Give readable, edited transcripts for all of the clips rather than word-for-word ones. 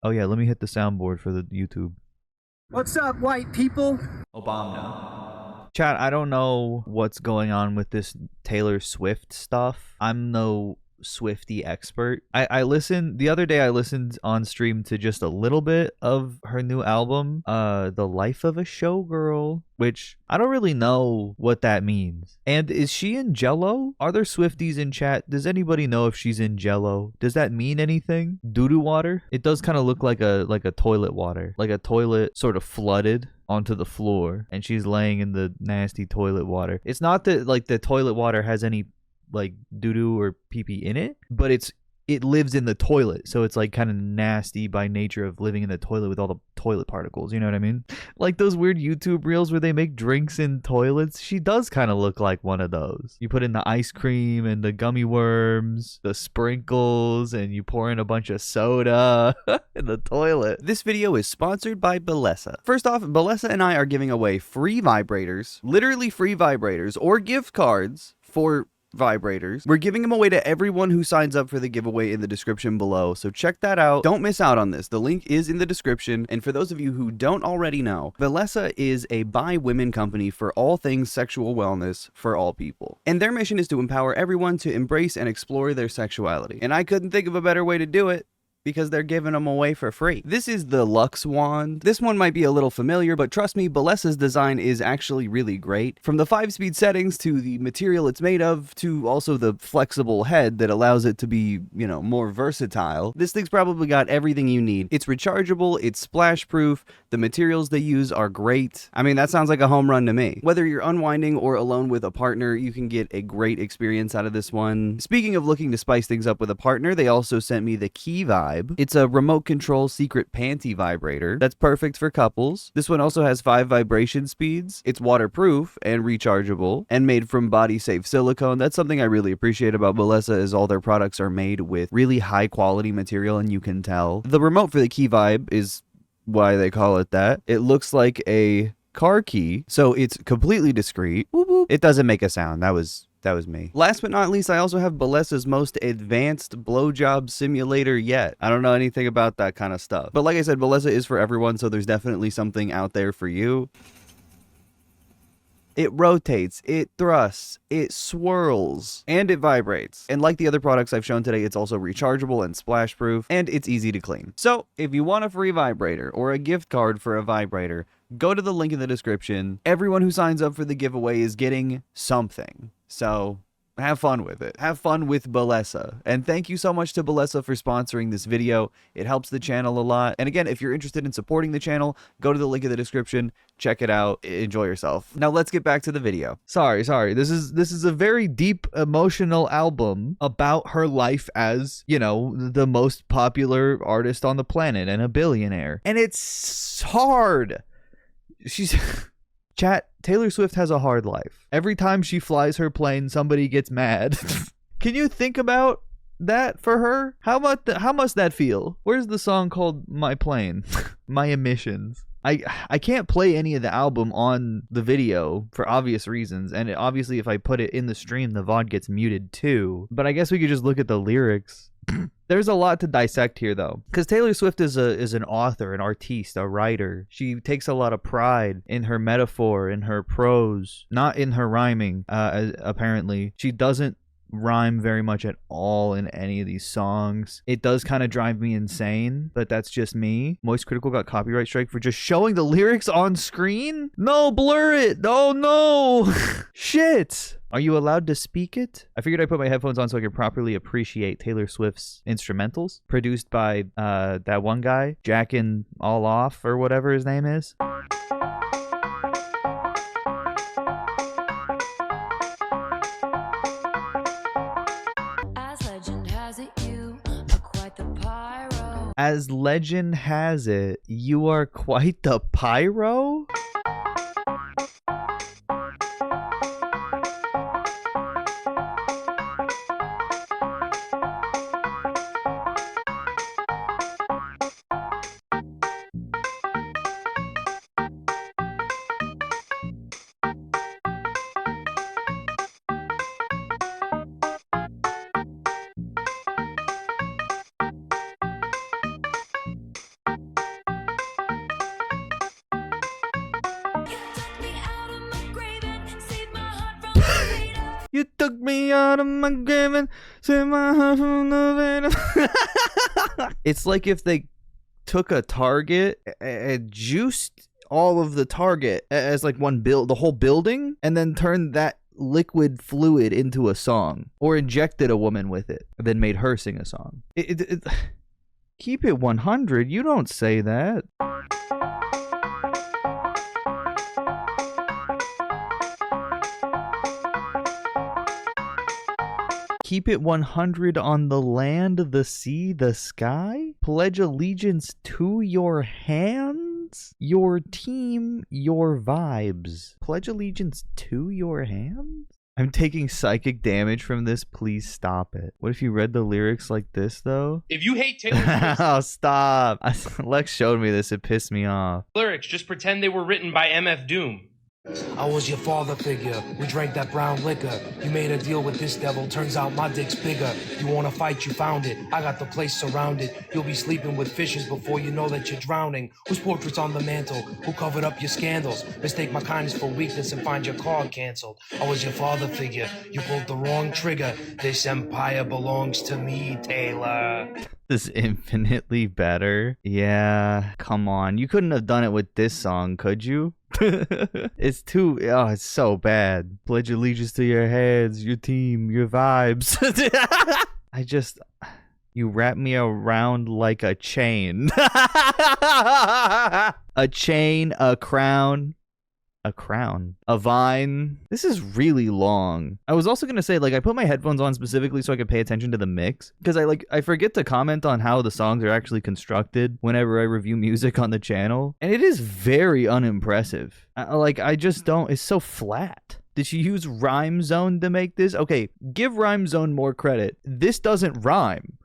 Oh yeah, let me hit the soundboard for the YouTube. What's up, white people? Obama. Chat, I don't know what's going on with this Taylor Swift stuff. I'm no Swifty expert. I listened the other day. I listened on stream to just a little bit of her new album, The Life of a Showgirl, which I don't really know what that means. And is she in Jello? Are there Swifties in chat? Does anybody know if she's in Jello? Does that mean anything? Doo-doo water? It does kind of look like a toilet water, like a toilet sort of flooded onto the floor, and she's laying in the nasty toilet water. It's not that like the toilet water has any like doo-doo or pee-pee in it, but it lives in the toilet, so it's like kind of nasty by nature of living in the toilet with all the toilet particles, you know what I mean? Like those weird YouTube reels where they make drinks in toilets. She does kind of look like one of those. You put in the ice cream and the gummy worms, the sprinkles, and you pour in a bunch of soda in the toilet. This video is sponsored by Bellesa. First off, Bellesa and I are giving away free vibrators, literally free vibrators, or gift cards for vibrators. We're giving them away to everyone who signs up for the giveaway in the description below, so check that out. Don't miss out on this. The link is in the description, and for those of you who don't already know, Bellesa is a by women company for all things sexual wellness for all people. And their mission is to empower everyone to embrace and explore their sexuality. And I couldn't think of a better way to do it, because they're giving them away for free. This is the Luxe Wand. This one might be a little familiar, but trust me, Bellesa's design is actually really great. From the 5-speed settings to the material it's made of, to also the flexible head that allows it to be, you know, more versatile. This thing's probably got everything you need. It's rechargeable, it's splash proof, the materials they use are great. I mean, that sounds like a home run to me. Whether you're unwinding or alone with a partner, you can get a great experience out of this one. Speaking of looking to spice things up with a partner, they also sent me the Key Vibe. It's a remote control secret panty vibrator that's perfect for couples. This one also has 5 vibration speeds. It's waterproof and rechargeable and made from body safe silicone. That's something I really appreciate about Bellesa, is all their products are made with really high quality material, and you can tell. The remote for the Key Vibe is why they call it that. It looks like a car key, so it's completely discreet. Whoop, whoop. It doesn't make a sound. That was me. Last but not least, I also have Bellesa's most advanced blowjob simulator yet. I don't know anything about that kind of stuff. But like I said, Bellesa is for everyone, so there's definitely something out there for you. It rotates, it thrusts, it swirls, and it vibrates. And like the other products I've shown today, it's also rechargeable and splash proof, and it's easy to clean. So if you want a free vibrator or a gift card for a vibrator, go to the link in the description. Everyone who signs up for the giveaway is getting something. So have fun with it. Have fun with Bellesa. And thank you so much to Bellesa for sponsoring this video. It helps the channel a lot. And again, if you're interested in supporting the channel, go to the link in the description. Check it out. Enjoy yourself. Now let's get back to the video. Sorry. This is a very deep emotional album about her life as, you know, the most popular artist on the planet and a billionaire. And it's hard. She's chat, Taylor Swift has a hard life. Every time she flies her plane, somebody gets mad. Can you think about that for her? How must that feel? Where's the song called My Plane? My Emissions. I can't play any of the album on the video for obvious reasons, and obviously if I put it in the stream, the VOD gets muted too. But I guess we could just look at the lyrics. There's a lot to dissect here, though, because Taylor Swift is an author, an artiste, a writer. She takes a lot of pride in her metaphor, in her prose, not in her rhyming, apparently. She doesn't rhyme very much at all in any of these songs. It does kind of drive me insane, but that's just me. Moist Critical got copyright strike for just showing the lyrics on screen? No, blur it! Oh no! Shit! Are you allowed to speak it? I figured I'd put my headphones on so I could properly appreciate Taylor Swift's instrumentals, produced by that one guy, Jackin' All Off, or whatever his name is. As legend has it, you are quite the pyro? took me out of my grave and set my heart from the vein. It's like if they took a target and juiced all of the target as like one the whole building, and then turned that liquid fluid into a song, or injected a woman with it and then made her sing a song. Keep it 100. You don't say that. Keep it 100 on the land, the sea, the sky. Pledge allegiance to your hands, your team, your vibes. Pledge allegiance to your hands? I'm taking psychic damage from this. Please stop it. What if you read the lyrics like this, though? If you hate Taylor Swift's Oh, stop. Lex showed me this. It pissed me off. lyrics, just pretend they were written by MF Doom. I was your father figure. We drank that brown liquor. You made a deal with this devil. Turns out my dick's bigger. You wanna fight, you found it. I got the place surrounded. You'll be sleeping with fishes before you know that you're drowning. Whose portrait's on the mantle? Who covered up your scandals? Mistake my kindness for weakness and find your card canceled. I was your father figure. You pulled the wrong trigger. This empire belongs to me, Taylor. This is infinitely better. Yeah, come on. You couldn't have done it with this song, could you? It's so bad. Pledge allegiance to your heads, your team, your vibes. You wrap me around like a chain. A chain, a crown. A crown. A vine. This is really long. I was also going to say, like, I put my headphones on specifically so I could pay attention to the mix. Because I forget to comment on how the songs are actually constructed whenever I review music on the channel. And it is very unimpressive. I just don't. It's so flat. Did she use Rhyme Zone to make this? Okay, give Rhyme Zone more credit. This doesn't rhyme.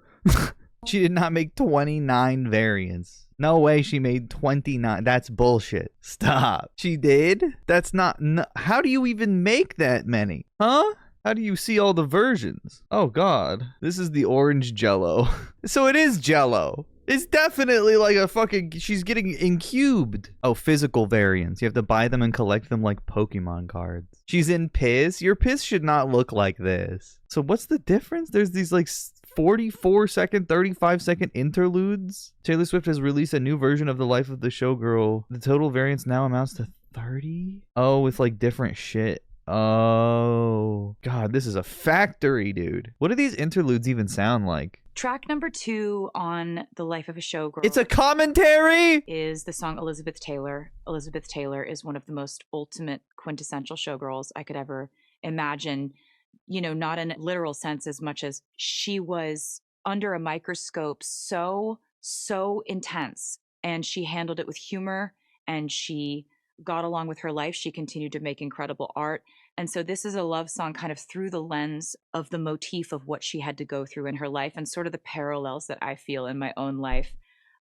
She did not make 29 variants. No way she made 29. That's bullshit. Stop. She did? That's not... How do you even make that many? Huh? How do you see all the versions? Oh, God. This is the orange Jello. So it is Jello. It's definitely like a fucking... She's getting incubed. Oh, physical variants. You have to buy them and collect them like Pokemon cards. She's in Piss. Your Piss should not look like this. So what's the difference? There's these like 44-second, 35-second interludes. Taylor Swift has released a new version of The Life of the Showgirl. The total variance now amounts to 30? Oh, with like different shit. Oh, God, this is a factory, dude. What do these interludes even sound like? Track number 2 on The Life of a Showgirl. It's a commentary? Is the song Elizabeth Taylor. Elizabeth Taylor is one of the most ultimate quintessential showgirls I could ever imagine. You know, not in a literal sense as much as she was under a microscope so intense, and she handled it with humor, and she got along with her life. She continued to make incredible art. And so this is a love song kind of through the lens of the motif of what she had to go through in her life and sort of the parallels that I feel in my own life.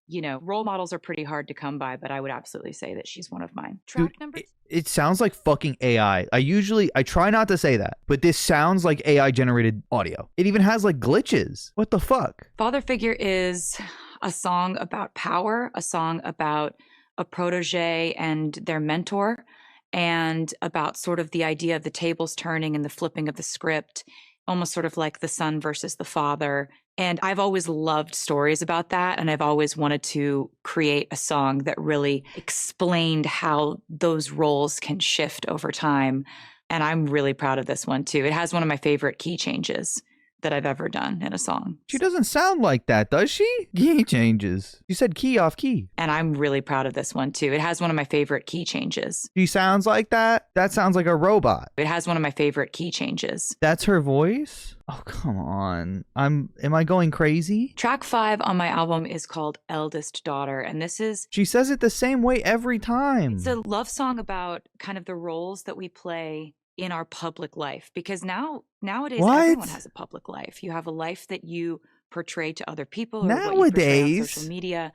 You know, role models are pretty hard to come by, but I would absolutely say that she's one of mine. Track Dude, number... It sounds like fucking AI. I try not to say that, but this sounds like AI generated audio. It even has like glitches. What the fuck? Father Figure is a song about power, a song about a protege and their mentor, and about sort of the idea of the tables turning and the flipping of the script, almost sort of like the son versus the father. And I've always loved stories about that. And I've always wanted to create a song that really explained how those roles can shift over time. And I'm really proud of this one too. It has one of my favorite key changes that I've ever done in a song. She doesn't sound like that, does she? Key changes. You said key off key. And I'm really proud of this one too. It has one of my favorite key changes. She sounds like that? That sounds like a robot. It has one of my favorite key changes. That's her voice? Oh, come on. Am I going crazy? Track 5 on my album is called Eldest Daughter. And this is... She says it the same way every time. It's a love song about kind of the roles that we play in our public life, because nowadays everyone has a public life. You have a life that you portray to other people, or what you portray on social media,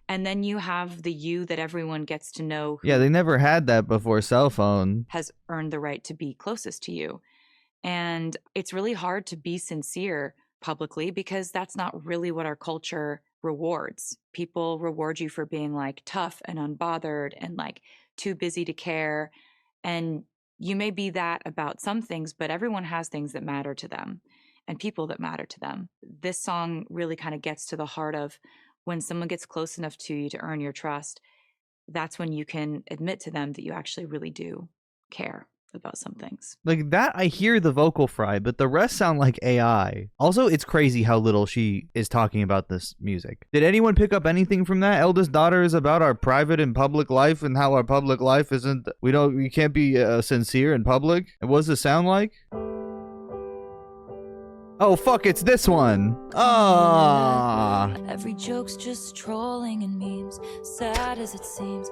and then you have the you that everyone gets to know. Yeah, they never had that before cell phone. Has earned the right to be closest to you, and it's really hard to be sincere publicly because that's not really what our culture rewards. People reward you for being like tough and unbothered and like too busy to care, and you may be that about some things, but everyone has things that matter to them and people that matter to them. This song really kind of gets to the heart of when someone gets close enough to you to earn your trust, that's when you can admit to them that you actually really do care about some things. Like that, I hear the vocal fry, but the rest sound like AI. Also, it's crazy how little she is talking about this music. Did anyone pick up anything from that? Eldest Daughter is about our private and public life, and how our public life isn't. We can't be sincere in public. And what does it sound like? Oh fuck! It's this one. Ah. Every joke's just trolling and memes, sad as it seems.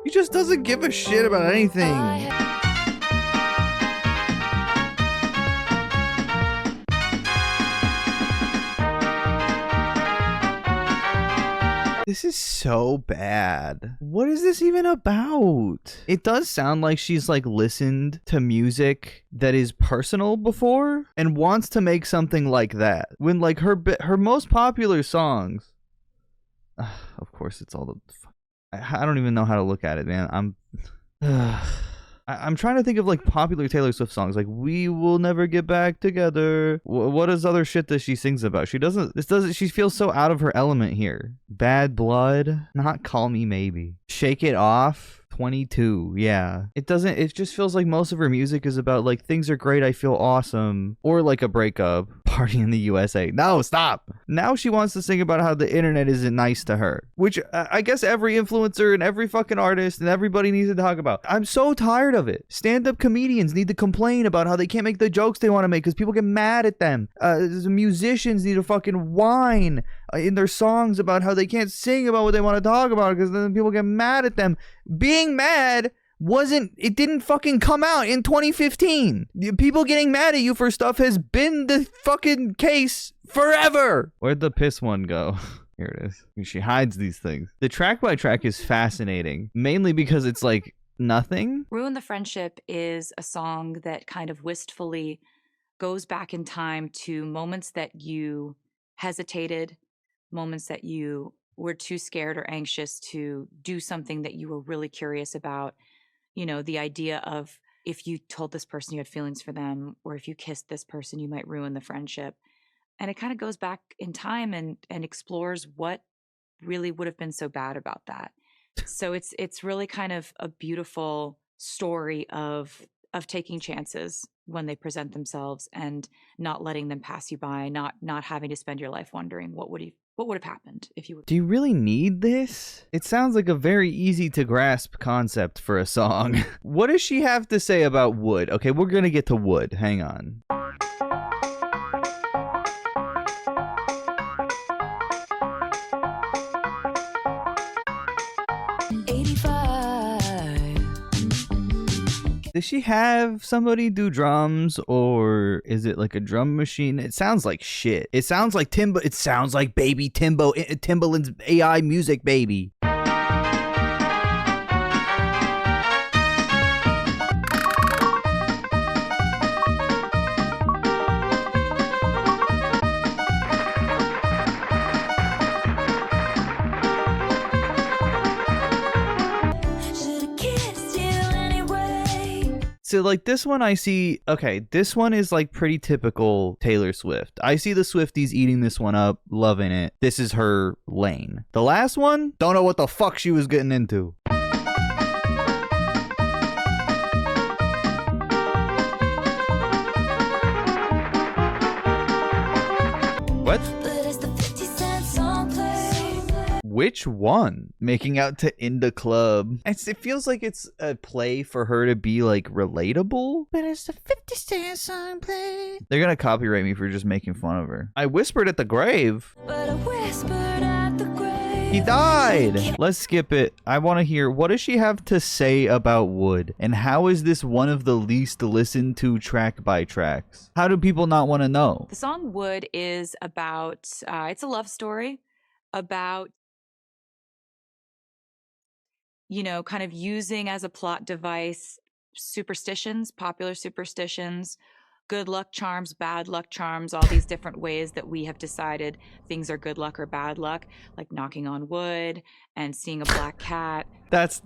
He just doesn't give a shit about anything. This is so bad. What is this even about? It does sound like she's like listened to music that is personal before and wants to make something like that. When like her most popular songs, of course it's all the I don't even know how to look at it, man. I'm trying to think of like popular Taylor Swift songs, like "We Will Never Get Back Together." What is other shit that she sings about? She feels so out of her element here. Bad Blood, not Call Me Maybe. Shake It Off. 22, yeah. It just feels like most of her music is about like things are great, I feel awesome, or like a breakup, Party in the USA. No, stop. Now she wants to sing about how the internet isn't nice to her, which I guess every influencer and every fucking artist and everybody needs to talk about. I'm so tired of it. Stand-up comedians need to complain about how they can't make the jokes they want to make because people get mad at them. Musicians need to fucking whine in their songs about how they can't sing about what they want to talk about because then people get mad at them. Being mad didn't fucking come out in 2015. People getting mad at you for stuff has been the fucking case forever. Where'd the piss one go? Here it is. She hides these things. The track by track is fascinating, mainly because it's like nothing. Ruin the Friendship is a song that kind of wistfully goes back in time to moments that you hesitated, moments that you were too scared or anxious to do something that you were really curious about. You know, the idea of if you told this person you had feelings for them, or if you kissed this person, you might ruin the friendship. And it kind of goes back in time and explores what really would have been so bad about that. So it's really kind of a beautiful story of taking chances when they present themselves and not letting them pass you by, not having to spend your life wondering what would have happened if you would. Do you really need this? It sounds like a very easy to grasp concept for a song. What does she have to say about wood? Okay, we're gonna get to wood. Hang on. Does she have somebody do drums, or is it like a drum machine? It sounds like shit. It sounds like It sounds like baby Timbaland's AI music, baby. So like this one I see, okay, this one is like pretty typical Taylor Swift. I see the Swifties eating this one up, loving it. This is her lane. The last one, don't know what the fuck she was getting into. What? Which one? Making out to In the Club. It feels like it's a play for her to be like relatable. But it's the 50 Cent song play. They're gonna copyright me for just making fun of her. I whispered at the grave. But I whispered at the grave. He died. Let's skip it. I want to hear, what does she have to say about Wood? And how is this one of the least listened to track by tracks? How do people not want to know? The song Wood is about, it's a love story about, you know, kind of using as a plot device superstitions, popular superstitions, good luck charms, bad luck charms, all these different ways that we have decided things are good luck or bad luck, like knocking on wood and seeing a black cat. That's,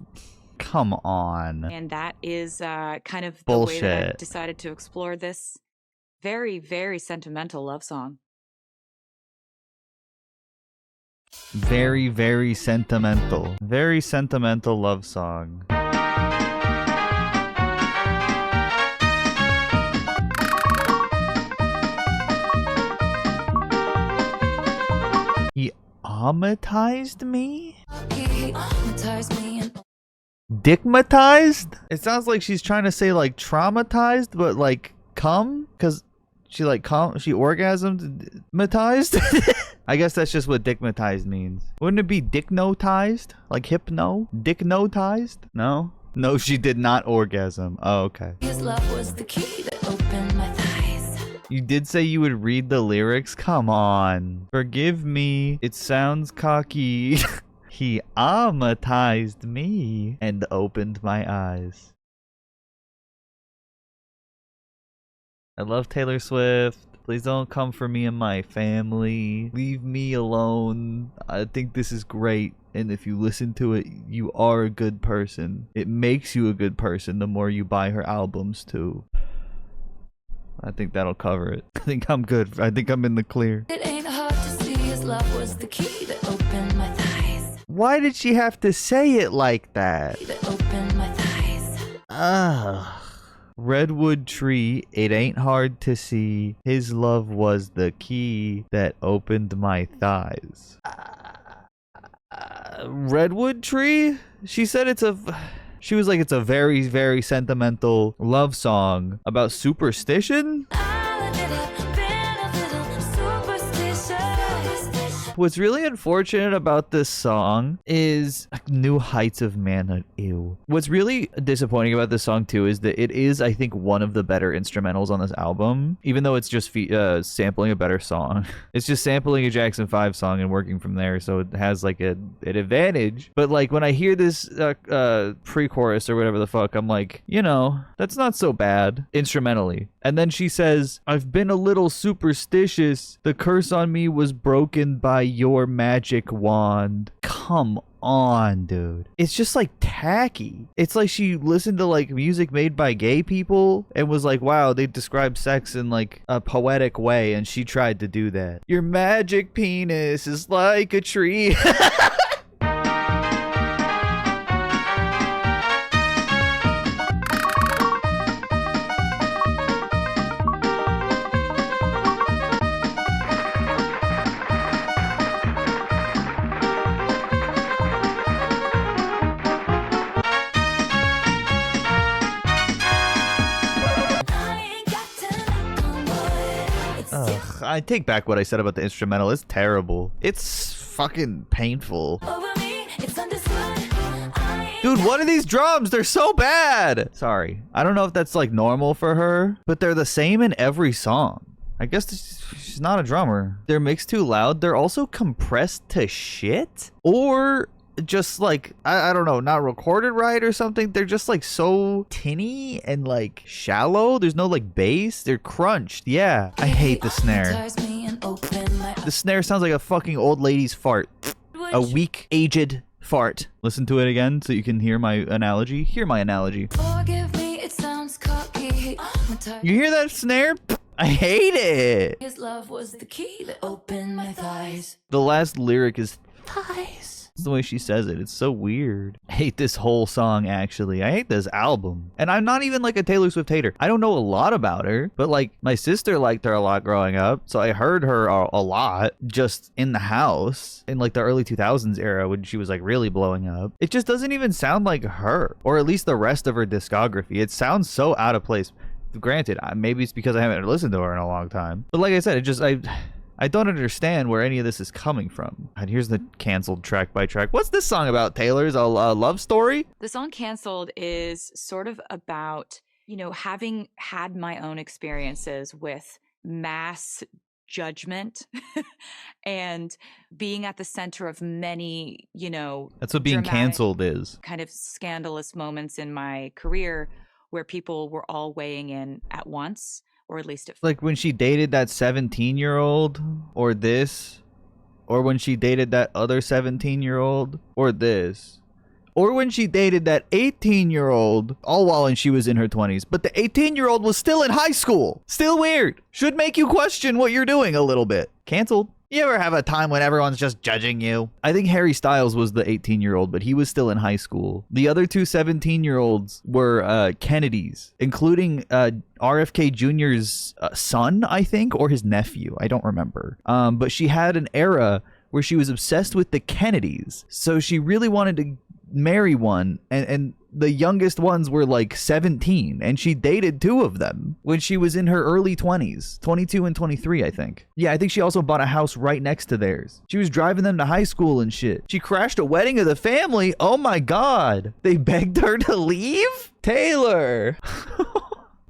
come on. And that is kind of the Bullshit. way that I've decided to explore this very, very sentimental love song. Very, very sentimental. Very sentimental love song. He traumatized me? Dickmatized? It sounds like she's trying to say like traumatized, but like cum? Because she like she orgasmed matized? I guess that's just what dickmatized means. Wouldn't it be dicknotized? Like hypno? Dicknotized? No? No, she did not orgasm. Oh, okay. His love was the key that opened my thighs. You did say you would read the lyrics? Come on. Forgive me. It sounds cocky. He amatized me and opened my eyes. I love Taylor Swift. Please don't come for me and my family. Leave me alone. I think this is great. And if you listen to it, you are a good person. It makes you a good person the more you buy her albums too. I think that'll cover it. I think I'm good. I think I'm in the clear. It ain't hard to see his love was the key that opened my thighs. Why did she have to say it like that? That opened my thighs. Ugh. Redwood tree, it ain't hard to see. His love was the key that opened my thighs. Redwood tree? She said it's a... She was like, it's a very, very sentimental love song about superstition? What's really unfortunate about this song is New Heights of Manhood. Ew. What's really disappointing about this song too is that it is, I think, one of the better instrumentals on this album, even though it's just sampling a better song. It's just sampling a Jackson 5 song and working from there, so it has like an advantage. But like when I hear this pre-chorus or whatever the fuck, I'm like, you know, that's not so bad instrumentally. And then she says, I've been a little superstitious. The curse on me was broken by your magic wand. Come on, dude. It's just like tacky. It's like she listened to like music made by gay people and was like, wow, they describe sex in like a poetic way, and she tried to do that. Your magic penis is like a tree. I take back what I said about the instrumental. It's terrible. It's fucking painful. Dude, what are these drums? They're so bad. Sorry. I don't know if that's like normal for her, but they're the same in every song. I guess she's not a drummer. They're mixed too loud. They're also compressed to shit. Or just like, I don't know, not recorded right or something. They're just like so tinny and like shallow. There's no like bass. They're crunched. Yeah. I hate the snare. The snare sounds like a fucking old lady's fart. A weak, aged fart. Listen to it again so you can hear my analogy. Hear my analogy. Forgive me, it sounds cocky. You hear that snare? I hate it. His love was the key that opened my thighs. The last lyric is thighs. It's the way she says it. It's so weird. I hate this whole song, actually. I hate this album. And I'm not even like a Taylor Swift hater. I don't know a lot about her, but like my sister liked her a lot growing up. So I heard her a lot just in the house in like the early 2000s era when she was like really blowing up. It just doesn't even sound like her, or at least the rest of her discography. It sounds so out of place. Granted, maybe it's because I haven't listened to her in a long time. But like I said, it just, I don't understand where any of this is coming from. And here's the canceled track by track. What's this song about, Taylor? Is a love story? The song Canceled is sort of about, you know, having had my own experiences with mass judgment and being at the center of many, you know, that's what being canceled is. Kind of scandalous moments in my career where people were all weighing in at once, or at least it. Like when she dated that 17-year-old, or this, or when she dated that other 17-year-old, or this, or when she dated that 18-year-old, all while she was in her 20s, but the 18-year-old was still in high school. Still weird. Should make you question what you're doing a little bit. Canceled. You ever have a time when everyone's just judging you? I think Harry Styles was the 18-year-old, but he was still in high school. The other two 17-year-olds were Kennedys, including RFK Jr.'s son, I think, or his nephew. I don't remember. But she had an era where she was obsessed with the Kennedys. So she really wanted to marry one, and the youngest ones were like 17, and she dated two of them when she was in her early 20s, 22 and 23, I think. Yeah, I think she also bought a house right next to theirs. She was driving them to high school and shit. She crashed a wedding of the family. Oh my god. They begged her to leave? Taylor.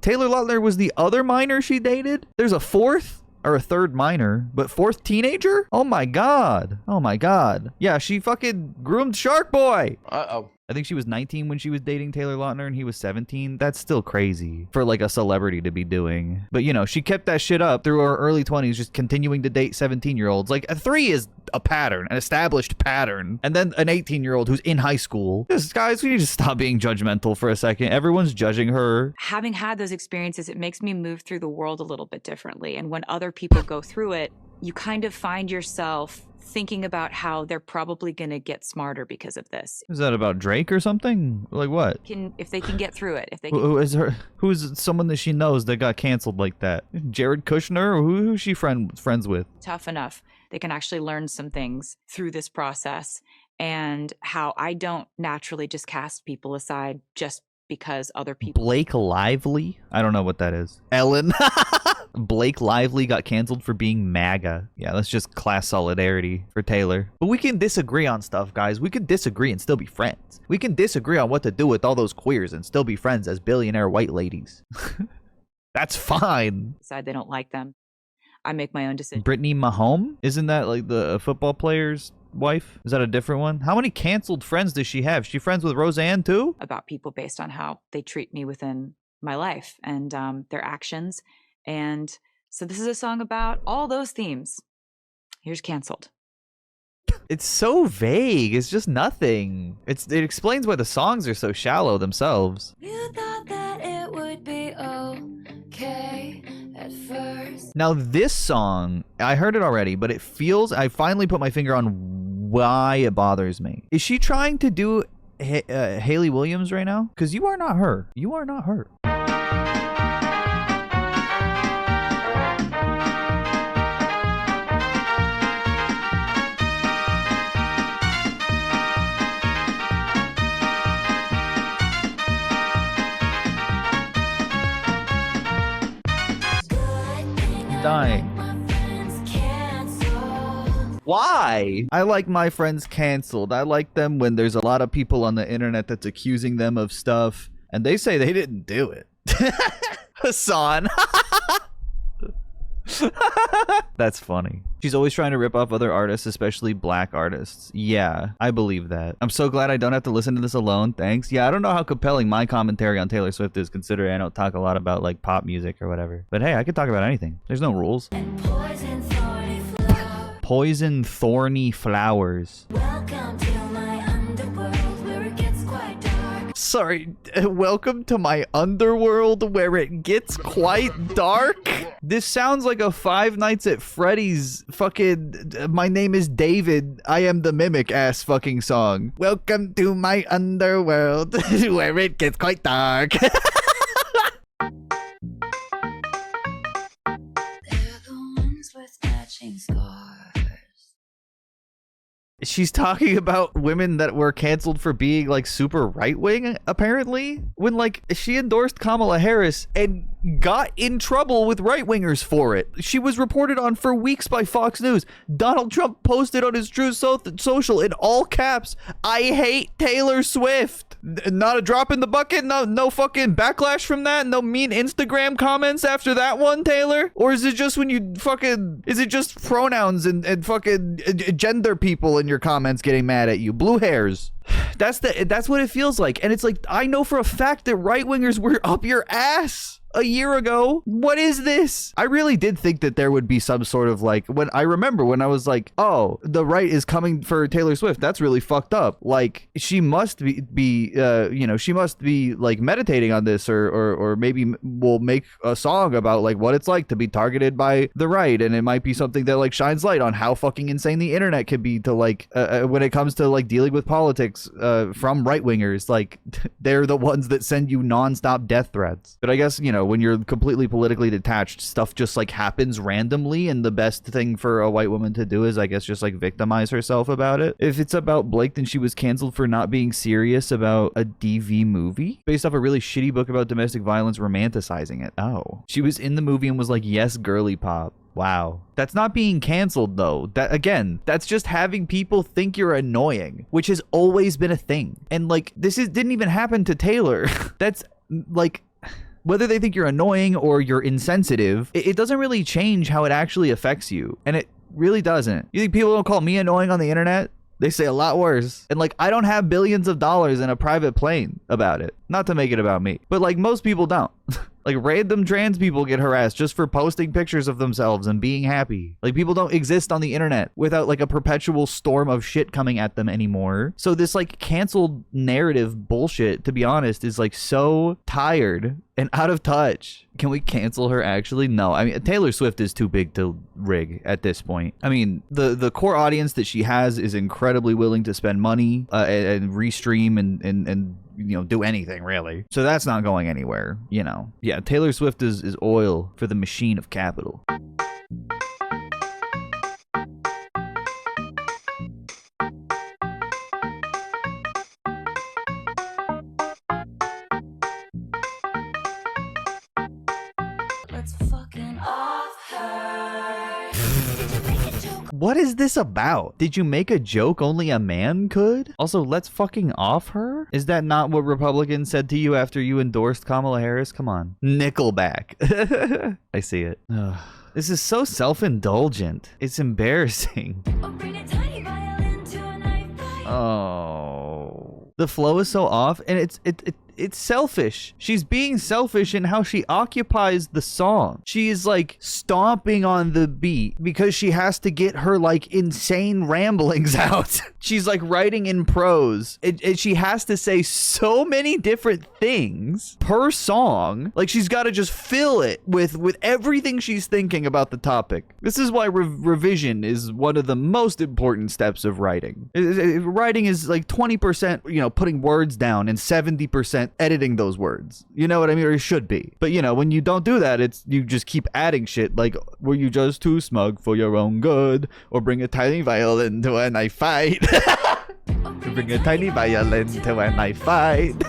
Taylor Lautner was the other minor she dated? There's a fourth? Or a third minor, but fourth teenager? Oh my god. Oh my god. Yeah, she fucking groomed Shark Boy. Uh-oh. I think she was 19 when she was dating Taylor Lautner and he was 17. That's still crazy for like a celebrity to be doing. But you know, she kept that shit up through her early 20s, just continuing to date 17-year-olds. Like a 3 is a pattern, an established pattern. And then an 18-year-old who's in high school. Just, guys, we need to stop being judgmental for a second. Everyone's judging her. Having had those experiences, it makes me move through the world a little bit differently. And when other people go through it, you kind of find yourself thinking about how they're probably going to get smarter because of this. Is that about Drake or something? Like what? If they can get through it. If they can. Who's someone that she knows that got canceled like that? Jared Kushner? Or who's she friends with? Tough enough. They can actually learn some things through this process, and how I don't naturally just cast people aside just because other people. Blake Lively? I don't know what that is. Ellen? Blake Lively got canceled for being MAGA. Yeah, that's just class solidarity for Taylor. But we can disagree on stuff, guys. We can disagree and still be friends. We can disagree on what to do with all those queers and still be friends as billionaire white ladies. That's fine. Decide they don't like them. I make my own decision. Brittany Mahomes? Isn't that like the football player's wife? Is that a different one? How many canceled friends does she have? Is she friends with Roseanne too? About people based on how they treat me within my life and their actions. And so this is a song about all those themes. Here's Canceled. It's so vague. It's just nothing. It explains why the songs are so shallow themselves. You thought that it would be okay at first. Now this song, I heard it already, but it feels, I finally put my finger on why it bothers me. Is she trying to do Haley Williams right now? Because you are not her. You are not her. Dying. Why? I like my friends canceled. I like them when there's a lot of people on the internet that's accusing them of stuff and they say they didn't do it. Hassan. That's funny. She's always trying to rip off other artists, especially black artists. Yeah, I believe that. I'm so glad I don't have to listen to this alone. Thanks. Yeah, I don't know how compelling my commentary on Taylor Swift is, considering I don't talk a lot about like pop music or whatever. But hey, I could talk about anything. There's no rules. Poison thorny flowers. Welcome to my underworld where it gets quite dark. Sorry, welcome to my underworld where it gets quite dark. This sounds like a Five Nights at Freddy's fucking My Name is David, I Am the Mimic ass fucking song. Welcome to my underworld where it gets quite dark. They're the ones with matching scars. She's talking about women that were canceled for being like super right-wing, apparently, when like she endorsed Kamala Harris and got in trouble with right-wingers for it. She was reported on for weeks by Fox News. Donald Trump posted on his True Social in all caps, "I hate Taylor Swift." Not a drop in the bucket. No fucking backlash from that. No mean Instagram comments after that one, Taylor. Or is it just when you fucking, is it just pronouns and fucking gender people in your comments getting mad at you? Blue hairs. That's what it feels like. And it's like, I know for a fact that right-wingers were up your ass a year ago. What is this? I really did think that there would be some sort of like, when I remember when I was like, oh, the right is coming for Taylor Swift. That's really fucked up. Like, she must be she must be like meditating on this, or maybe we'll make a song about like what it's like to be targeted by the right, and it might be something that like shines light on how fucking insane the internet can be to like when it comes to like dealing with politics from right wingers. Like, they're the ones that send you nonstop death threats. But I guess, you know, when you're completely politically detached, stuff just like happens randomly, and the best thing for a white woman to do is, I guess, just like victimize herself about it. If it's about Blake, then she was canceled for not being serious about a DV movie based off a really shitty book about domestic violence, romanticizing it. Oh, she was in the movie and was like, yes, girly pop. Wow. That's not being canceled, though. That, again, that's just having people think you're annoying, which has always been a thing. And like, didn't even happen to Taylor. That's like, whether they think you're annoying or you're insensitive, it doesn't really change how it actually affects you. And it really doesn't. You think people don't call me annoying on the internet? They say a lot worse. And like, I don't have billions of dollars in a private plane about it. Not to make it about me, but like, most people don't. Like, random trans people get harassed just for posting pictures of themselves and being happy. Like, people don't exist on the internet without like a perpetual storm of shit coming at them anymore. So this like canceled narrative bullshit, to be honest, is like so tired and out of touch. Can we cancel her actually? No. I mean, Taylor Swift is too big to rig at this point. I mean, the core audience that she has is incredibly willing to spend money and restream and you know, do anything really. So that's not going anywhere, you know. Yeah, Taylor Swift is oil for the machine of capital. Let's fucking off her. What is this about? Did you make a joke only a man could? Also, let's fucking off her? Is that not what Republicans said to you after you endorsed Kamala Harris? Come on. Nickelback. I see it. Ugh. This is so self-indulgent. It's embarrassing. Oh, bring a tiny violin to a knife fight. Oh. The flow is so off, and it's selfish. She's being selfish in how she occupies the song. She is like stomping on the beat because she has to get her like insane ramblings out. She's like writing in prose. And she has to say so many different things per song. Like, she's got to just fill it with everything she's thinking about the topic. This is why revision is one of the most important steps of writing. Writing is like 20%, you know, putting words down, and 70% editing those words. You know what I mean? Or it should be. But you know, when you don't do that, it's you just keep adding shit like, were you just too smug for your own good? Or bring a tiny violin to a knife fight. Bring a tiny violin to a knife fight.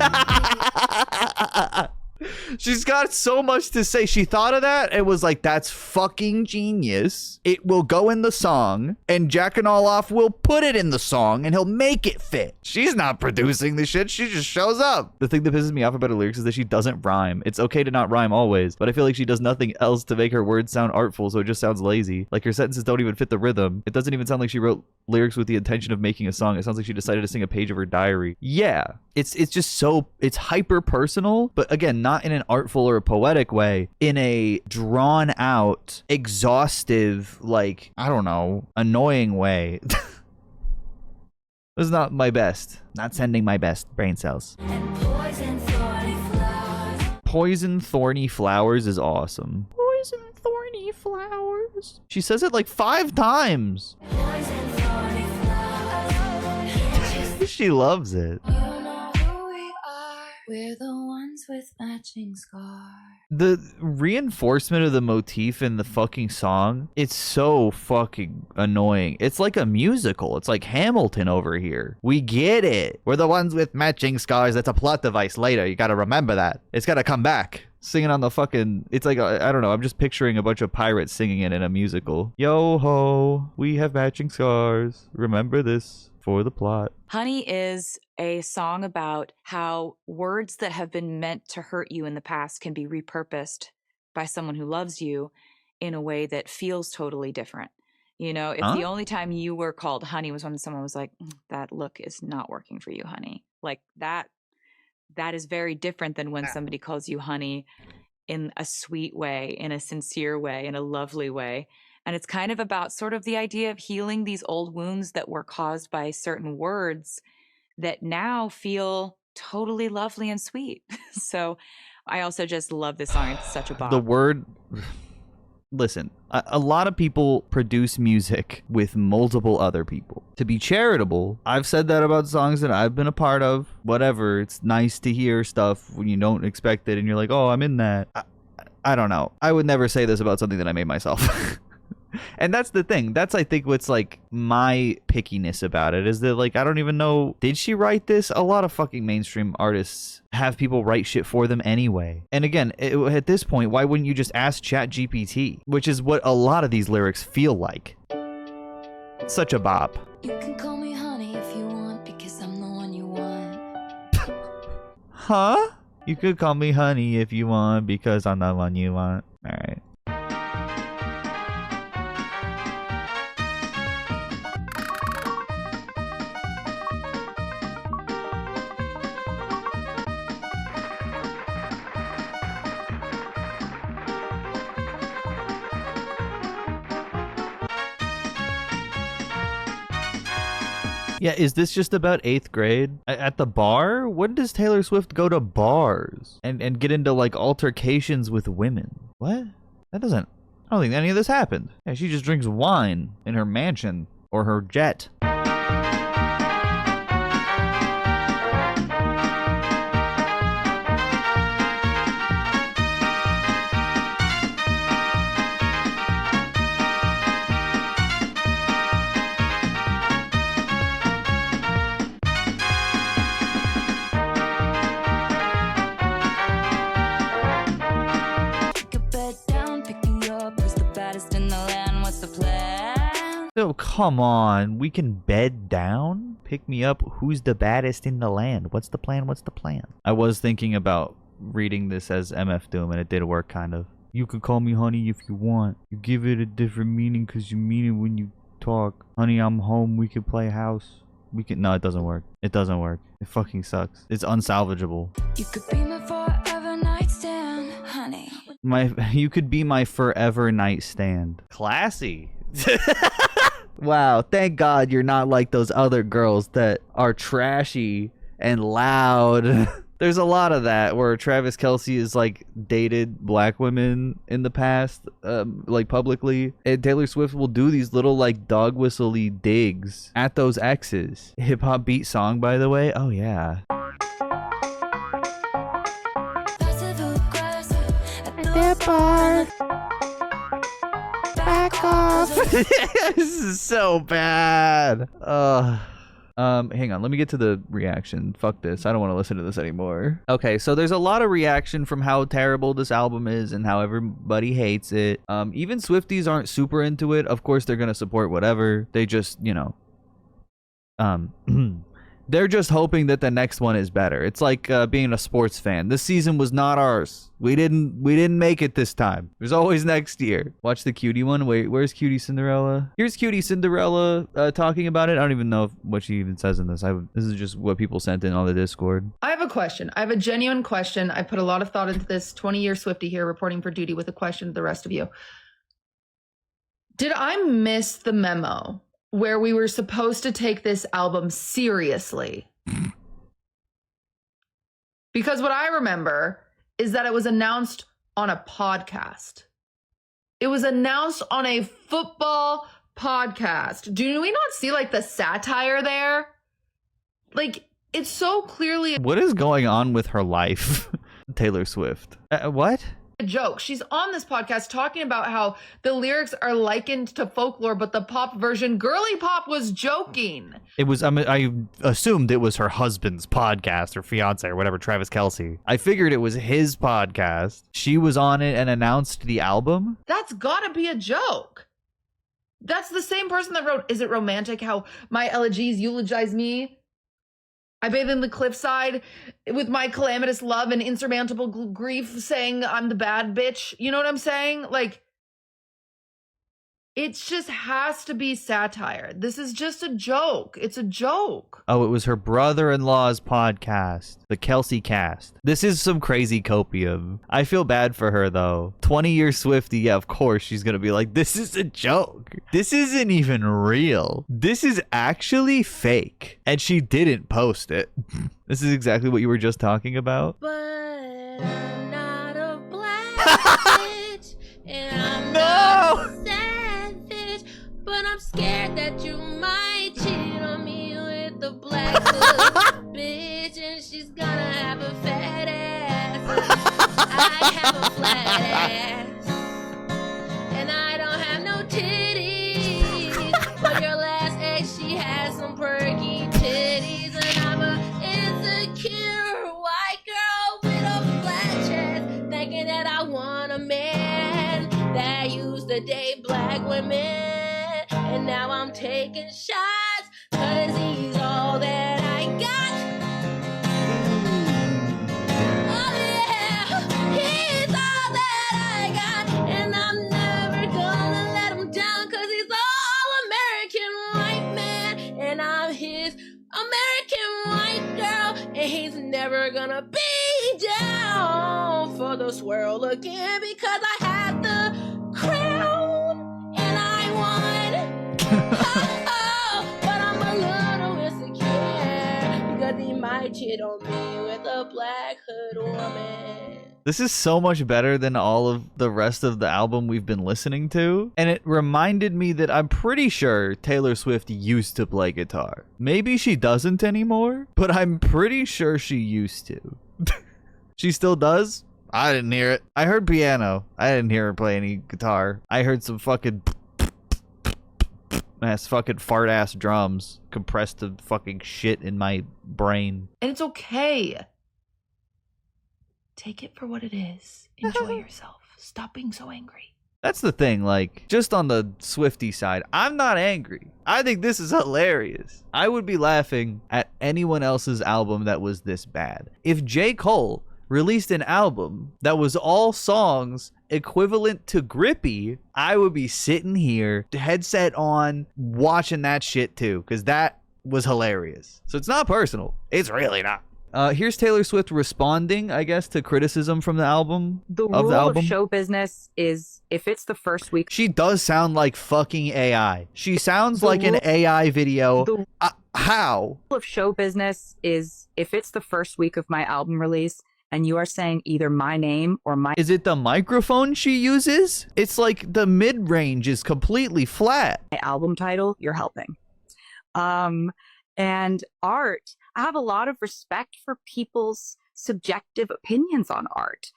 She's got so much to say. She thought of that and was like, that's fucking genius. It will go in the song, and Jack and All Off will put it in the song, and he'll make it fit. She's not producing the shit. She just shows up. The thing that pisses me off about her lyrics is that she doesn't rhyme. It's okay to not rhyme always, but I feel like she does nothing else to make her words sound artful, so it just sounds lazy. Like, her sentences don't even fit the rhythm. It doesn't even sound like she wrote lyrics with the intention of making a song. It sounds like she decided to sing a page of her diary. Yeah, it's just so, it's hyper personal, but again, not in an artful or a poetic way, in a drawn out, exhaustive, like, I don't know, annoying way. This is not my best. Not sending my best brain cells. And poison thorny flowers. Poison thorny flowers is awesome. Poison thorny flowers. She says it like 5 times. Poison thorny flowers. She loves it. You know who we are. We're the ones with matching scars. The reinforcement of the motif in the fucking song, it's so fucking annoying. It's like a musical. It's like Hamilton over here. We get it. We're the ones with matching scars. That's a plot device later. You gotta remember that. It's gotta come back. Singing on the fucking, it's like, I don't know, I'm just picturing a bunch of pirates singing it in a musical. Yo ho, we have matching scars. Remember this for the plot. Honey is a song about how words that have been meant to hurt you in the past can be repurposed by someone who loves you in a way that feels totally different. You know, if the only time you were called honey was when someone was like, that look is not working for you, honey. Like that is very different than when somebody calls you honey in a sweet way, in a sincere way, in a lovely way. And it's kind of about sort of the idea of healing these old wounds that were caused by certain words that now feel totally lovely and sweet. So I also just love this song. It's such a bop. The word... Listen, a lot of people produce music with multiple other people. To be charitable, I've said that about songs that I've been a part of. Whatever, it's nice to hear stuff when you don't expect it and you're like, oh, I'm in that. I don't know. I would never say this about something that I made myself. And that's the thing. That's, I think, what's, like, my pickiness about it is that, like, I don't even know. Did she write this? A lot of fucking mainstream artists have people write shit for them anyway. And again, at this point, why wouldn't you just ask ChatGPT? Which is what a lot of these lyrics feel like. Such a bop. You can call me honey if you want, because I'm the one you want. Huh? You could call me honey if you want, because I'm the one you want. All right. Yeah, is this just about 8th grade? At the bar? When does Taylor Swift go to bars and get into, like, altercations with women? What? I don't think any of this happened. Yeah, she just drinks wine in her mansion or her jet. Oh, come on. We can bed down? Pick me up. Who's the baddest in the land? What's the plan? What's the plan? I was thinking about reading this as MF Doom, and it did work, kind of. You could call me honey if you want. You give it a different meaning because you mean it when you talk. Honey, I'm home. We could play house. No, it doesn't work. It doesn't work. It fucking sucks. It's unsalvageable. You could be my forever nightstand, honey. You could be my forever nightstand. Classy. Wow, thank God you're not like those other girls that are trashy and loud. There's a lot of that where Travis Kelce is like dated black women in the past, like publicly. And Taylor Swift will do these little like dog whistle-y digs at those exes. Hip hop beat song, by the way. Oh yeah. Back off. This is so bad. Hang on, let me get to the reaction. Fuck this. I don't want to listen to this anymore. Okay, so there's a lot of reaction from how terrible this album is and how everybody hates it. Even Swifties aren't super into it. Of course, they're gonna support whatever. They just, you know, they're just hoping that the next one is better. It's like being a sports fan. This season was not ours. We didn't make it this time. There's always next year. Watch the Cutie one. Wait, where's Cutie Cinderella? Here's Cutie Cinderella talking about it. I don't even know what she even says in this. This is just what people sent in on the Discord. I have a question. I have a genuine question. I put a lot of thought into this. 20-year Swiftie here, reporting for duty with a question to the rest of you. Did I miss the memo where we were supposed to take this album seriously? Because what I remember is that it was announced on a podcast. It was announced on a football podcast. Do we not see like the satire there? Like, it's so clearly What is going on with her life? Taylor Swift. What? a joke. She's on this podcast talking about how the lyrics are likened to folklore, but the pop version, girly pop, was joking. It was, I assumed it was her husband's podcast or fiance or whatever, Travis Kelce. I figured it was his podcast. She was on it and announced the album. That's gotta be a joke. That's the same person that wrote, "Is it romantic how my elegies eulogize me? I bathe in the cliffside with my calamitous love and insurmountable grief, saying I'm the bad bitch." You know what I'm saying? Like, It just has to be satire. This is just a joke. It's a joke. Oh, it was her brother-in-law's podcast, the Kelsey Cast. This is some crazy copium. I feel bad for her, though. 20-year Swiftie, yeah, of course she's gonna be like, this is a joke. This isn't even real. This is actually fake. And she didn't post it. This is exactly what you were just talking about. But I'm not a black bitch, and I'm not a savage, but I'm scared that you might cheat on me with the black bitch, and she's gonna have a fat ass. I have a flat ass, and I don't have no titties, but your last ex, she has some perky titties, and I'm a insecure white girl with a flat chest, thinking that I want a man that used to date black women, and now I'm taking shots, cause he's all that I got. Oh yeah, he's all that I got, and I'm never gonna let him down, cause he's all American white man, and I'm his American white girl, and he's never gonna be down for the swirl again, because I had the crown and I won. But I'm a little insecure because he might cheat on me with a black hood woman. This is so much better than all of the rest of the album we've been listening to. And it reminded me that I'm pretty sure Taylor Swift used to play guitar. Maybe she doesn't anymore, but I'm pretty sure she used to. She still does? I didn't hear it. I heard piano. I didn't hear her play any guitar. I heard some fucking ass fucking fart ass drums compressed to fucking shit in my brain. And it's okay. Take it for what it is. Enjoy yourself. Stop being so angry. That's the thing, like, just on the Swiftie side, I'm not angry. I think this is hilarious. I would be laughing at anyone else's album that was this bad. If J. Cole released an album that was all songs equivalent to Grippy, I would be sitting here, headset on, watching that shit too, because that was hilarious. So it's not personal. It's really not. Here's Taylor Swift responding, I guess, to criticism from the album. The rule of show business is if it's the first week. She does sound like fucking AI. She sounds like an AI video. How? The rule of show business is if it's the first week of my album release and you are saying either my name or my... Is it the microphone she uses? It's like the mid-range is completely flat. My album title, you're helping. And art, I have a lot of respect for people's subjective opinions on art.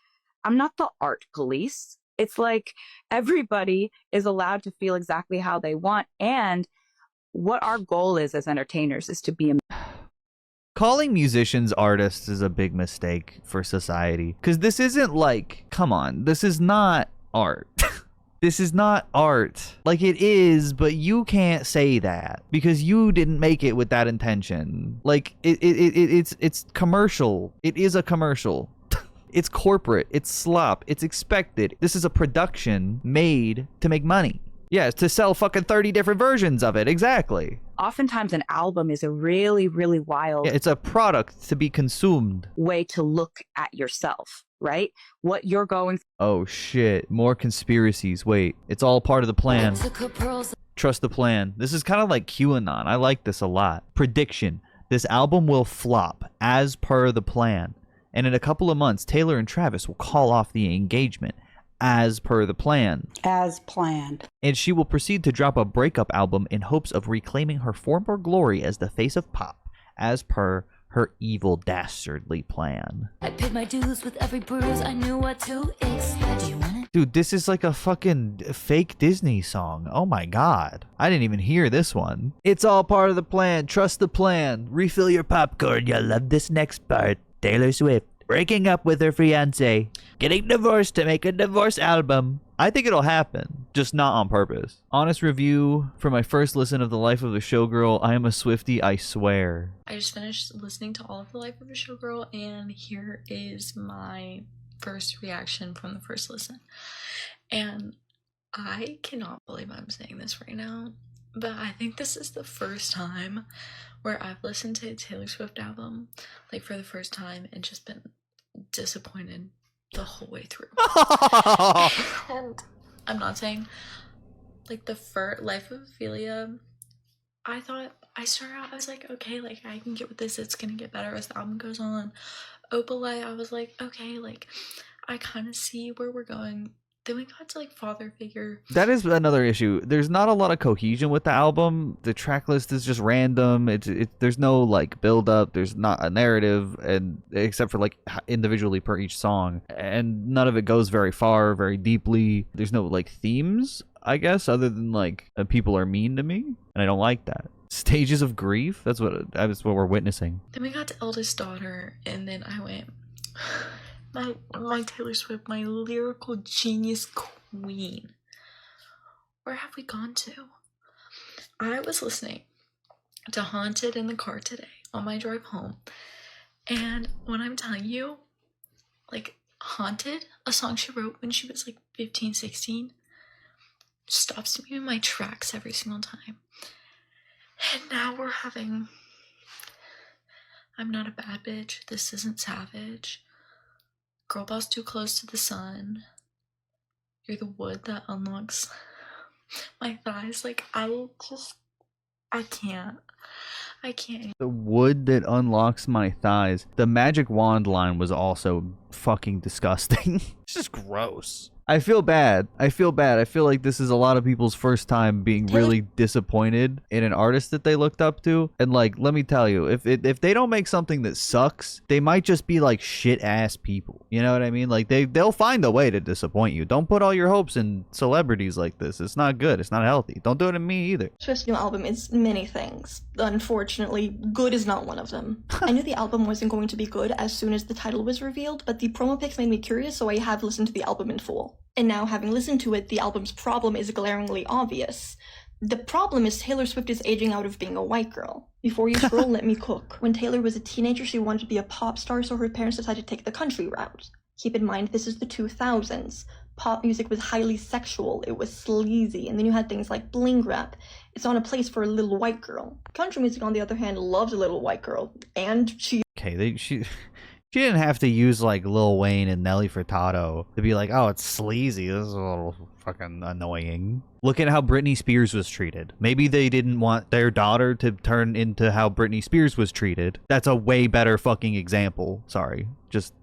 I'm not the art police. It's like everybody is allowed to feel exactly how they want. And what our goal is as entertainers is to be... Calling musicians artists is a big mistake for society. Because this isn't like, come on, this is not art. This is not art. Like, it is, but you can't say that because you didn't make it with that intention. Like, it's commercial. It is a commercial. It's corporate. It's slop. It's expected. This is a production made to make money. Yeah, to sell fucking 30 different versions of it. Exactly. Oftentimes an album is a really, really wild... Yeah, it's a product to be consumed. ...way to look at yourself, right? What you're going... Oh, shit. More conspiracies. Wait, it's all part of the plan. Trust the plan. This is kind of like QAnon. I like this a lot. Prediction. This album will flop as per the plan. And in a couple of months, Taylor and Travis will call off the engagement. As per the plan. As planned. And she will proceed to drop a breakup album in hopes of reclaiming her former glory as the face of pop, as per her evil, dastardly plan. I paid my dues with every bruise. I knew what to expect. Do you want it? Dude, this is like a fucking fake Disney song. Oh my god. I didn't even hear this one. It's all part of the plan. Trust the plan. Refill your popcorn. You'll love this next part. Taylor Swift. Breaking up with her fiancé, getting divorced to make a divorce album. I think it'll happen, just not on purpose. Honest review for my first listen of The Life of a Showgirl. I am a Swiftie, I swear. I just finished listening to all of The Life of a Showgirl, and here is my first reaction from the first listen. And I cannot believe I'm saying this right now, but I think this is the first time where I've listened to a Taylor Swift album, like, for the first time and just been disappointed the whole way through. And I'm not saying, like, the Life of Ophelia, I started out, I was like, okay, like, I can get with this, it's gonna get better as the album goes on. Opalite, I was like, okay, like, I kind of see where we're going. Then we got to, like, Father Figure. That is another issue. There's not a lot of cohesion with the album. The track list is just random. There's no, like, build up. There's not a narrative, and except for, like, individually per each song. And none of it goes very far, very deeply. There's no, like, themes, I guess, other than, like, people are mean to me, and I don't like that. Stages of grief? That's what we're witnessing. Then we got to Eldest Daughter, and then I went, my Taylor Swift, my lyrical genius queen. Where have we gone to? I was listening to Haunted in the car today on my drive home, and when I'm telling you, like, Haunted, a song she wrote when she was like 15, 16, stops me in my tracks every single time. And now we're having I'm Not a Bad Bitch, This Isn't Savage, Girl Boss Too Close to the Sun, You're the Wood That Unlocks My Thighs. Like, I can't. The wood that unlocks my thighs. The magic wand line was also fucking disgusting. It's just gross. I feel bad. I feel like this is a lot of people's first time being really disappointed in an artist that they looked up to. And, like, let me tell you, if they don't make something that sucks, they might just be like shit ass people. You know what I mean? Like, they'll find a way to disappoint you. Don't put all your hopes in celebrities like this. It's not good. It's not healthy. Don't do it to me either. Swift's new album is many things. Unfortunately, good is not one of them. I knew the album wasn't going to be good as soon as the title was revealed, but the promo pics made me curious, so I have listened to the album in full. And now, having listened to it, the album's problem is glaringly obvious. The problem is Taylor Swift is aging out of being a white girl. Before you scroll, let me cook. When Taylor was a teenager, she wanted to be a pop star, so her parents decided to take the country route. Keep in mind, this is the 2000s. Pop music was highly sexual, it was sleazy, and then you had things like bling rap. It's not a place for a little white girl. Country music, on the other hand, loves a little white girl, and she... Okay, she didn't have to use, like, Lil Wayne and Nelly Furtado to be like, oh, it's sleazy. This is a little fucking annoying. Look at how Britney Spears was treated. Maybe they didn't want their daughter to turn into how Britney Spears was treated. That's a way better fucking example. Sorry. Just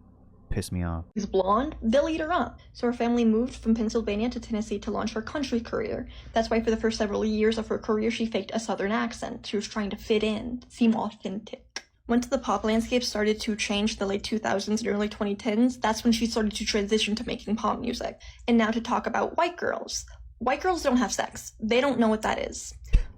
piss me off. She's blonde, they'll eat her up. So her family moved from Pennsylvania to Tennessee to launch her country career. That's why for the first several years of her career, she faked a southern accent. She was trying to fit in, seem authentic. Once the pop landscape started to change the late 2000s and early 2010s, that's when she started to transition to making pop music. And now to talk about white girls. White girls don't have sex. They don't know what that is.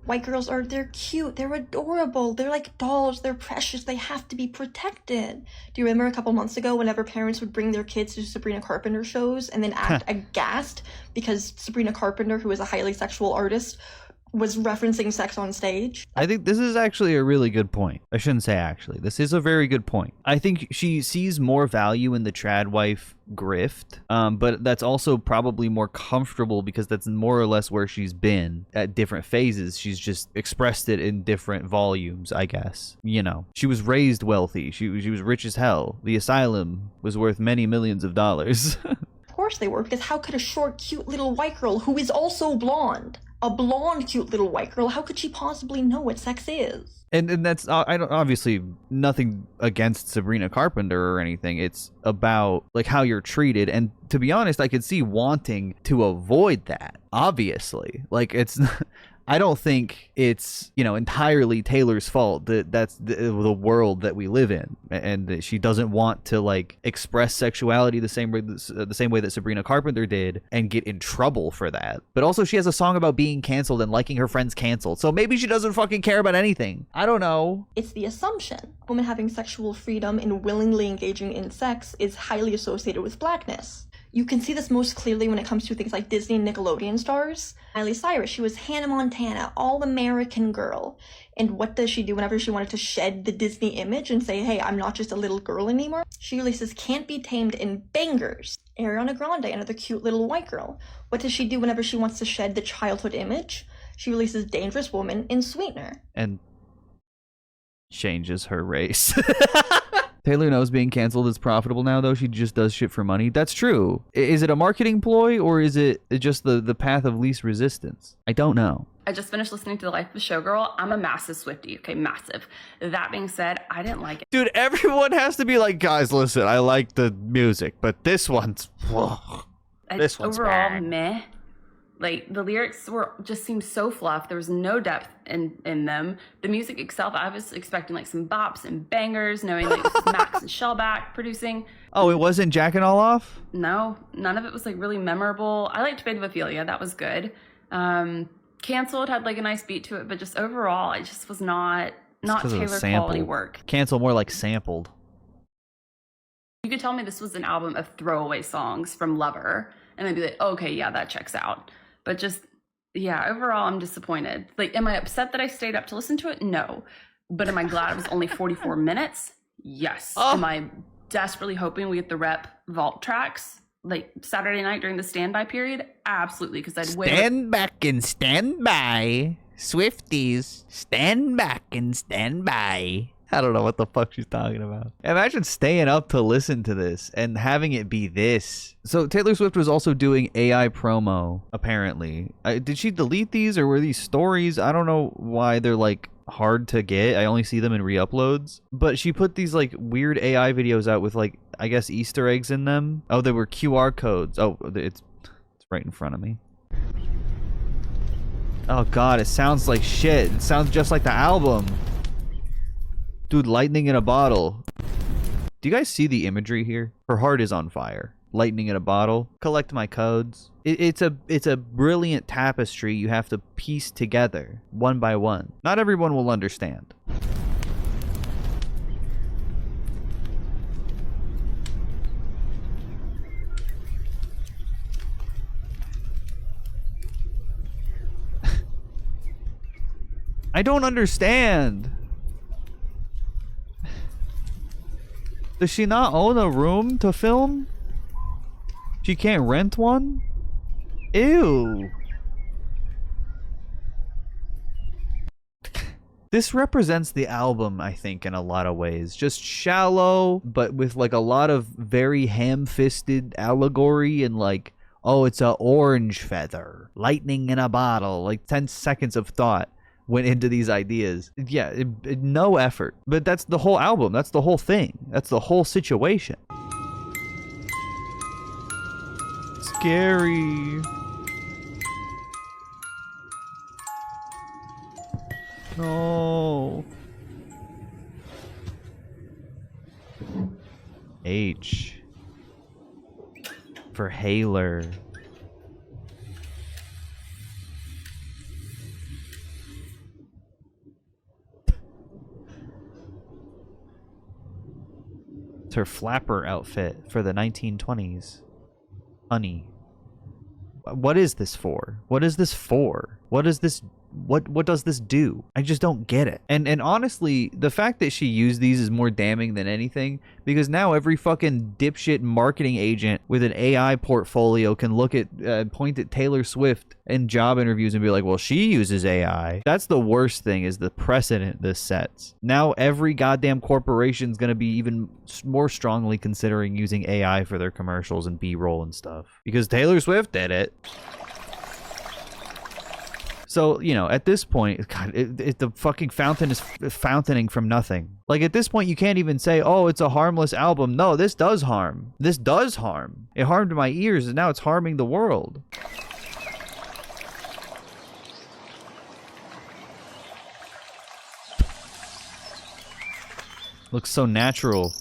White girls they're cute, they're adorable, they're like dolls, they're precious, they have to be protected. Do you remember a couple months ago whenever parents would bring their kids to Sabrina Carpenter shows and then act aghast because Sabrina Carpenter, who is a highly sexual artist, was referencing sex on stage? I think this is actually a really good point. I shouldn't say actually. This is a very good point. I think she sees more value in the trad wife grift, but that's also probably more comfortable because that's more or less where she's been at different phases. She's just expressed it in different volumes, I guess. You know, she was raised wealthy. She was rich as hell. The asylum was worth many millions of dollars. Of course they were, because how could a short, cute little white girl who is also blonde, a blonde, cute little white girl, how could she possibly know what sex is? And that's obviously nothing against Sabrina Carpenter or anything. It's about like how you're treated. And to be honest, I could see wanting to avoid that. Obviously, like it's. I don't think it's, you know, entirely Taylor's fault that that's the world that we live in, and that she doesn't want to like express sexuality the same way that Sabrina Carpenter did and get in trouble for that. But also she has a song about being canceled and liking her friends canceled, so maybe she doesn't fucking care about anything. I don't know. It's the assumption. Women having sexual freedom and willingly engaging in sex is highly associated with blackness. You can see this most clearly when it comes to things like Disney and Nickelodeon stars. Miley Cyrus, she was Hannah Montana, all-American girl. And what does she do whenever she wanted to shed the Disney image and say, hey, I'm not just a little girl anymore? She releases Can't Be Tamed in bangers. Ariana Grande, another cute little white girl. What does she do whenever she wants to shed the childhood image? She releases Dangerous Woman in Sweetener. And changes her race. Taylor knows being canceled is profitable now, though. She just does shit for money. That's true. Is it a marketing ploy, or is it just the path of least resistance? I don't know. I just finished listening to The Life of a Showgirl. I'm a massive Swiftie. Okay, massive. That being said, I didn't like it. Dude, everyone has to be like, guys, listen, I like the music, but this one's... This one's overall bad. meh. Like, the lyrics just seemed so fluff. There was no depth in them. The music itself, I was expecting like some bops and bangers, knowing like this is Max and Shellback producing. Oh, it wasn't Jackin' All Off? No, none of it was like really memorable. I liked Fate of Ophelia. That was good. Canceled had like a nice beat to it, but just overall, it just was not Taylor quality work. Cancel more like sampled. You could tell me this was an album of throwaway songs from Lover, and I'd be like, okay, yeah, that checks out. But just, yeah, overall, I'm disappointed. Like, am I upset that I stayed up to listen to it? No. But am I glad it was only 44 minutes? Yes. Oh. Am I desperately hoping we get the Rep Vault tracks, like, Saturday night during the standby period? Absolutely, because I'd wait. Stand back and stand by. Swifties, stand back and stand by. I don't know what the fuck she's talking about. Imagine staying up to listen to this and having it be this. So Taylor Swift was also doing AI promo, apparently. Did she delete these, or were these stories? I don't know why they're like hard to get. I only see them in re-uploads. But she put these like weird AI videos out with like, I guess, Easter eggs in them. Oh, they were QR codes. Oh, it's right in front of me. Oh god, it sounds like shit. It sounds just like the album. Dude, lightning in a bottle. Do you guys see the imagery here? Her heart is on fire. Lightning in a bottle. Collect my codes. It's a brilliant tapestry you have to piece together, one by one. Not everyone will understand. I don't understand. Does she not own a room to film? She can't rent one? Ew. This represents the album, I think, in a lot of ways. Just shallow, but with like a lot of very ham-fisted allegory and like, oh, it's a orange feather. Lightning in a bottle. Like 10 seconds of thought went into these ideas. Yeah, no effort. But that's the whole album. That's the whole thing. That's the whole situation. Scary. No. H. For Haler. It's her flapper outfit for the 1920s. Honey. What is this for? What is this for? What is this? What does this do? I just don't get it. And honestly, the fact that she used these is more damning than anything, because now every fucking dipshit marketing agent with an AI portfolio can look at point at Taylor Swift in job interviews and be like, well, she uses AI. That's the worst thing, is the precedent this sets. Now every goddamn corporation's gonna be even more strongly considering using AI for their commercials and B-roll and stuff, because Taylor Swift did it. So, you know, at this point, God, the fucking fountain is fountaining from nothing. Like, at this point, you can't even say, oh, it's a harmless album. No, this does harm. This does harm. It harmed my ears, and now it's harming the world. Looks so natural.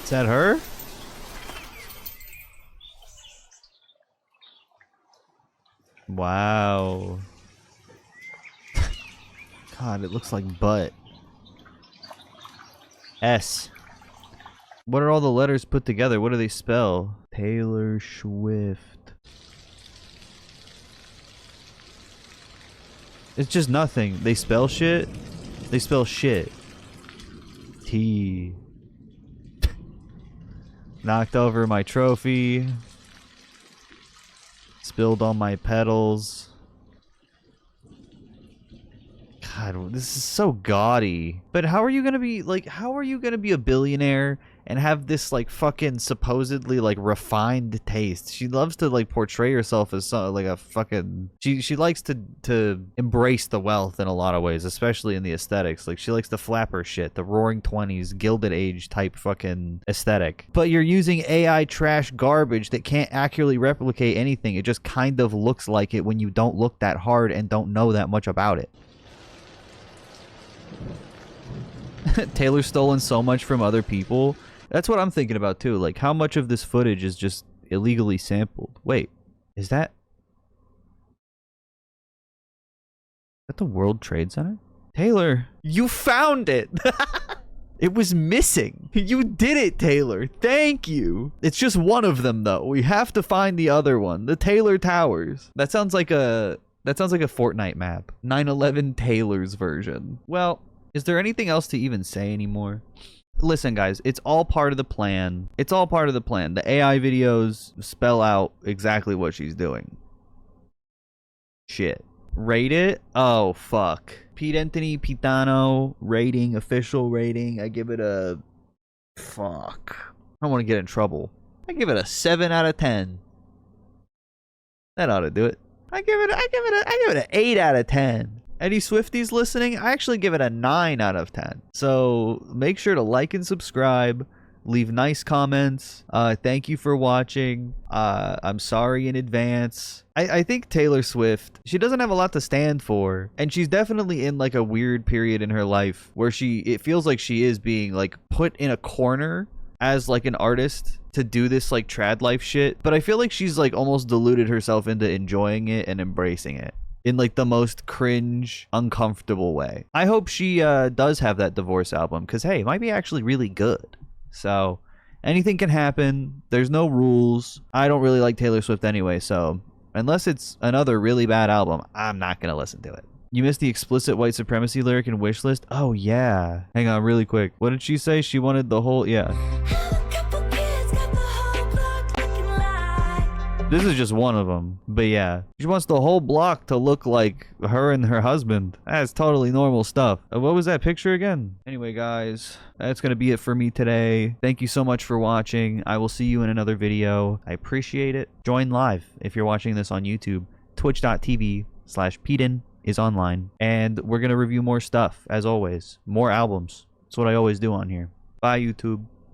Is that her? Wow. God, it looks like butt. S. What are all the letters put together? What do they spell? Taylor Swift. It's just nothing. They spell shit. They spell shit. T. Knocked over my trophy. Spilled on my pedals. God, this is so gaudy. But how are you gonna be, like, how are you gonna be a billionaire and have this, like, fucking supposedly, like, refined taste? She loves to, like, portray herself as like a fucking... She likes to embrace the wealth in a lot of ways, especially in the aesthetics. Like, she likes to flap her shit, the roaring 20s, Gilded Age type fucking aesthetic. But you're using AI trash garbage that can't accurately replicate anything. It just kind of looks like it when you don't look that hard and don't know that much about it. Taylor's stolen so much from other people. That's what I'm thinking about too. Like, how much of this footage is just illegally sampled? Wait, is that the World Trade Center? Taylor, you found it! It was missing. You did it, Taylor. Thank you. It's just one of them, though. We have to find the other one. The Taylor Towers. That sounds like a Fortnite map. 9/11 Taylor's version. Well, is there anything else to even say anymore? Listen, guys, it's all part of the plan. It's all part of the plan. The AI videos spell out exactly what she's doing. Shit. Rate it? Oh, fuck. Pete Anthony Pitano rating, official rating. I give it a... Fuck. I don't want to get in trouble. I give it a 7 out of 10. That ought to do it. I give it an 8 out of 10. Any Swifties listening? I actually give it a 9 out of 10. So make sure to like and subscribe. Leave nice comments. Thank you for watching. I'm sorry in advance. I think Taylor Swift, she doesn't have a lot to stand for. And she's definitely in like a weird period in her life where it feels like she is being like put in a corner as like an artist to do this like trad life shit. But I feel like she's like almost deluded herself into enjoying it and embracing it in like the most cringe, uncomfortable way. I hope she does have that divorce album, because hey, it might be actually really good. So anything can happen. There's no rules. I don't really like Taylor Swift anyway, so unless it's another really bad album, I'm not gonna listen to it. You missed the explicit white supremacy lyric in Wishlist? Oh yeah. Hang on really quick. What did she say? She wanted the whole... Yeah. This is just one of them, but yeah. She wants the whole block to look like her and her husband. That's totally normal stuff. What was that picture again? Anyway, guys, that's going to be it for me today. Thank you so much for watching. I will see you in another video. I appreciate it. Join live if you're watching this on YouTube. Twitch.tv/Peden is online. And we're going to review more stuff, as always. More albums. That's what I always do on here. Bye, YouTube.